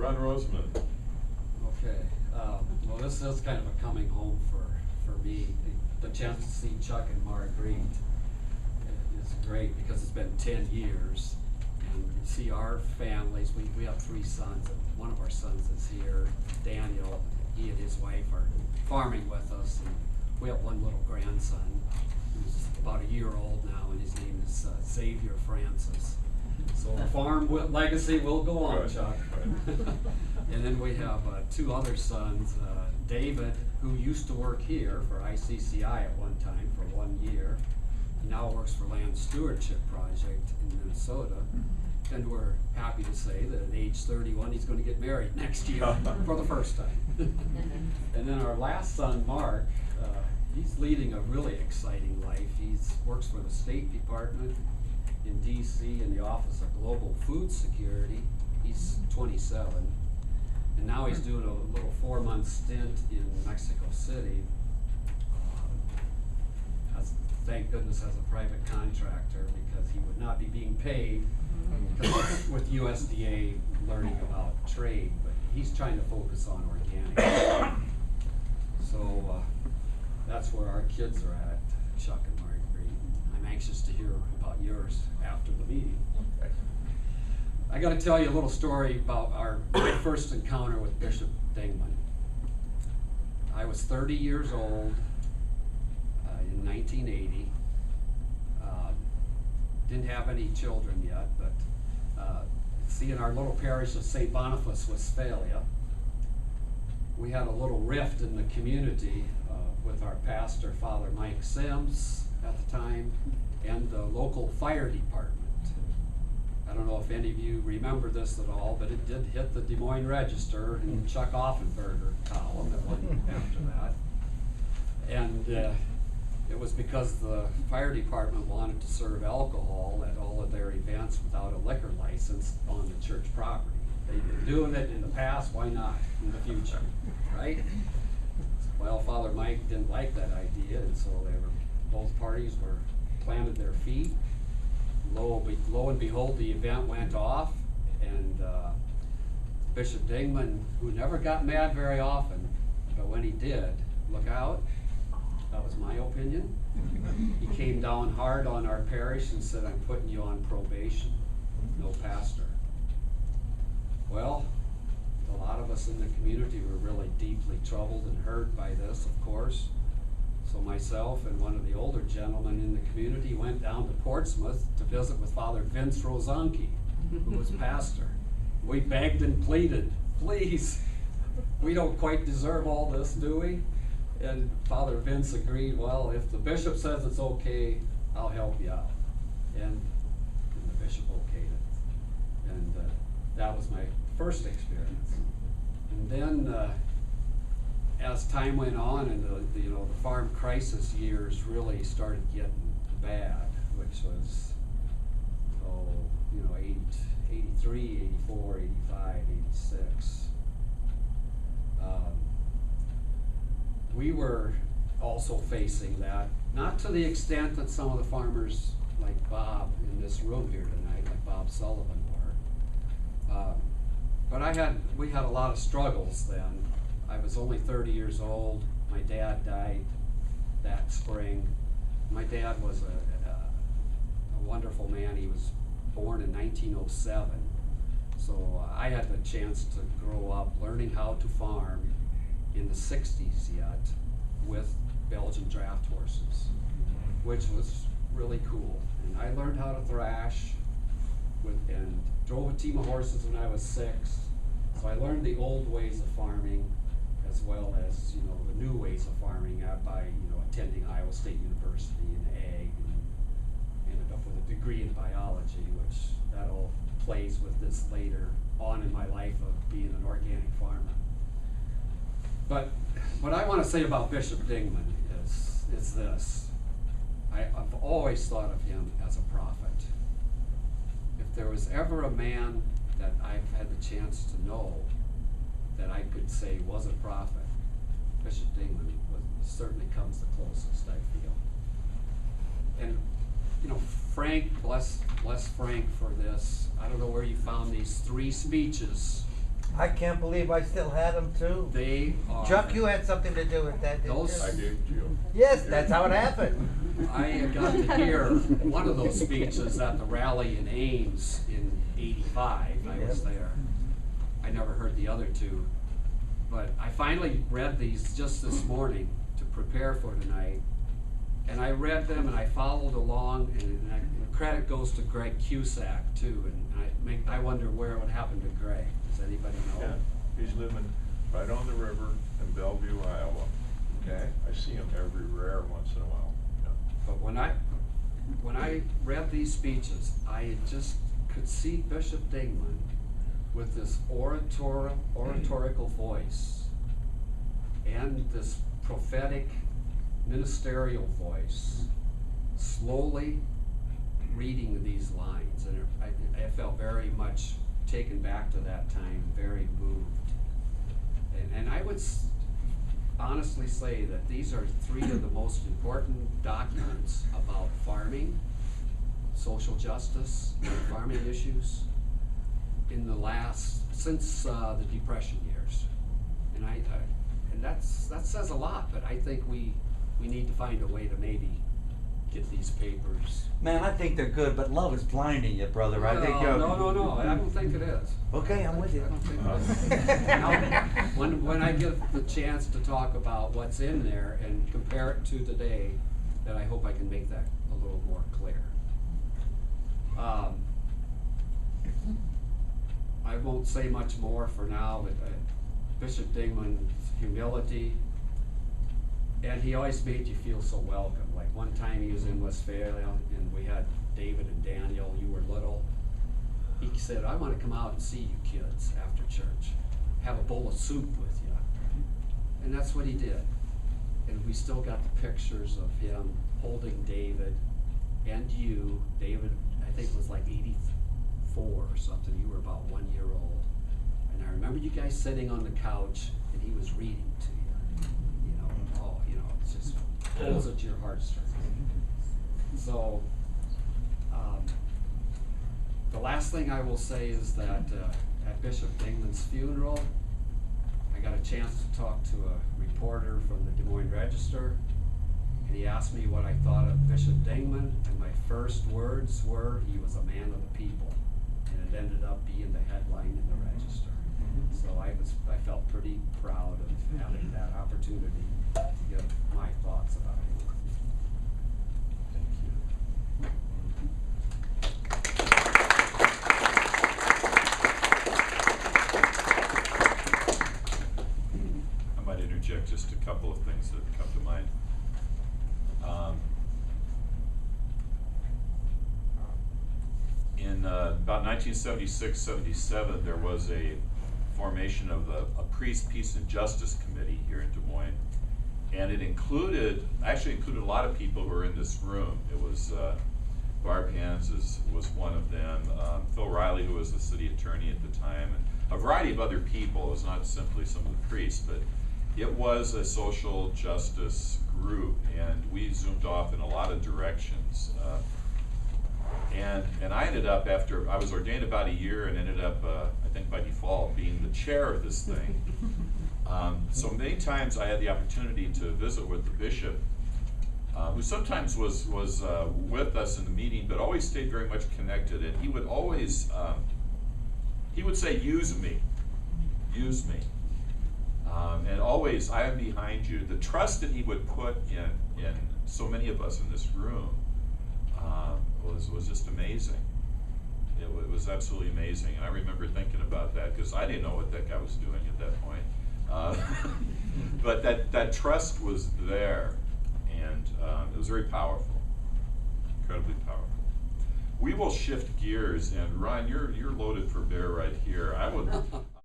Ron Rossman. Okay, well, this is kind of a coming home for me. The chance to see Chuck and Marguerite is great because it's been 10 years. And you see our families, we have 3 sons, and one of our sons is here, Daniel. He and his wife are farming with us, and we have one little grandson who's about a year old now, and his name is Xavier Francis. So the farm legacy will go on, Right. Chuck. Right. And then we have 2 other sons, David, who used to work here for ICCI at one time for 1 year. He now works for Land Stewardship Project in Minnesota. And we're happy to say that at age 31, he's going to get married next year for the first time. And then our last son, Mark, he's leading a really exciting life. He works for the State Department in DC in the Office of Global Food Security. He's 27. And now he's doing a little 4-month stint in Mexico City. Thank goodness as a private contractor, because he would not be being paid with USDA learning about trade, but he's trying to focus on organic. So that's where our kids are at, Chuck and Marguerite. I'm anxious to hear about yours after the meeting. Okay. I got to tell you a little story about my first encounter with Bishop Dingman. I was 30 years old in 1980. Didn't have any children yet, but in our little parish of St. Boniface, Westphalia, we had a little rift in the community with our pastor, Father Mike Sims, at the time, and the local fire department. I don't know if any of you remember this at all, but it did hit the Des Moines Register in Chuck Offenberger column that went after that. And it was because the fire department wanted to serve alcohol at all of their events without a liquor license on the church property. They've been doing it in the past, why not in the future, right? Well, Father Mike didn't like that idea, and so both parties planted their feet. Lo and behold, the event went off, and Bishop Dingman, who never got mad very often, but when he did, look out. That was my opinion. He came down hard on our parish and said, "I'm putting you on probation, no pastor." Well, a lot of us in the community were really deeply troubled and hurt by this, of course. So myself and one of the older gentlemen in the community went down to Portsmouth to visit with Father Vince Rozanke, who was pastor. We begged and pleaded, "Please, we don't quite deserve all this, do we?" And Father Vince agreed, "Well, if the bishop says it's okay, I'll help you out." And the bishop okayed it. And that was my first experience. And then as time went on and the farm crisis years really started getting bad, which was 83, 84, 85, 86. We were also facing that, not to the extent that some of the farmers like Bob in this room here tonight, like Bob Sullivan were. But we had a lot of struggles then. I was only 30 years old. My dad died that spring. My dad was a wonderful man. He was born in 1907. So I had the chance to grow up learning how to farm in the 60s yet with Belgian draft horses, which was really cool. And I learned how to thrash and drove a team of horses when I was 6. So I learned the old ways of farming as well as the new ways of farming by attending Iowa State University in ag, and ended up with a degree in biology, which that all plays with this later on in my life of being an organic farmer. But what I want to say about Bishop Dingman is this. I've always thought of him as a prophet. If there was ever a man that I've had the chance to know that I could say was a prophet, Bishop Dingman certainly comes the closest, I feel. And Frank, bless Frank for this. I don't know where you found these 3 speeches I can't believe I still had them too. They are. Chuck, you had something to do with that, didn't Those- you? I gave it to you. Yes, that's how it happened. I got to hear one of those speeches at the rally in Ames in '85. I was Yep. there. I never heard the other two. But I finally read these just this morning to prepare for tonight. And I read them and I followed along, and the credit goes to Greg Cusack too. And I wonder where what happened to Greg. Does anybody know? Yeah, he's living right on the river in Bellevue, Iowa. Okay. I see him every rare once in a while. Yeah. But when I read these speeches, I just could see Bishop Dingman with this oratorical voice and this prophetic ministerial voice, slowly reading these lines, and I felt very much taken back to that time, very moved. And I would honestly say that these are three of the most important documents about farming, social justice, and farming issues in the since the Depression years. And that says a lot, but I think we need to find a way to maybe get these papers. Man, I think they're good, but love is blinding you, brother. I think you're... No, I don't think it is. Okay, I'm with you. I don't think it is. Now, when I get the chance to talk about what's in there and compare it to today, then I hope I can make that a little more clear. I won't say much more for now, but Bishop Dingman's humility, and he always made you feel so welcome. Like one time he was in Westphalia and we had David and Daniel, you were little. He said, I want to come out and see you kids after church. Have a bowl of soup with you. And that's what he did. And we still got the pictures of him holding David and you. David, I think, was like 84 or something. You were about 1 year old. And I remember you guys sitting on the couch and he was reading to you. It's just pulls at your heartstrings. So, the last thing I will say is that at Bishop Dingman's funeral, I got a chance to talk to a reporter from the Des Moines Register, and he asked me what I thought of Bishop Dingman, and my first words were, he was a man of the people, and it ended up being the headline in the Register. So I felt pretty proud of having that opportunity to give my thoughts about him. Thank you. I might interject just a couple of things that come to mind. In about 1976-77, there was a formation of a Priest, Peace, and Justice Committee here in Des Moines, and it actually included a lot of people who were in this room. It was Barb Hans was one of them, Phil Riley, who was the city attorney at the time, and a variety of other people. It was not simply some of the priests, but it was a social justice group, and we zoomed off in a lot of directions. And I ended up, after I was ordained about a year, and ended up, I think by default, being the chair of this thing. So many times I had the opportunity to visit with the bishop, who sometimes was with us in the meeting, but always stayed very much connected. And he would always, he would say, use me. And always, I am behind you. The trust that he would put in so many of us in this room was just amazing. It was absolutely amazing. And I remember thinking about that, because I didn't know what that guy was doing at that point. But that trust was there, and it was very powerful, incredibly powerful. We will shift gears, and Ron, you're loaded for bear right here.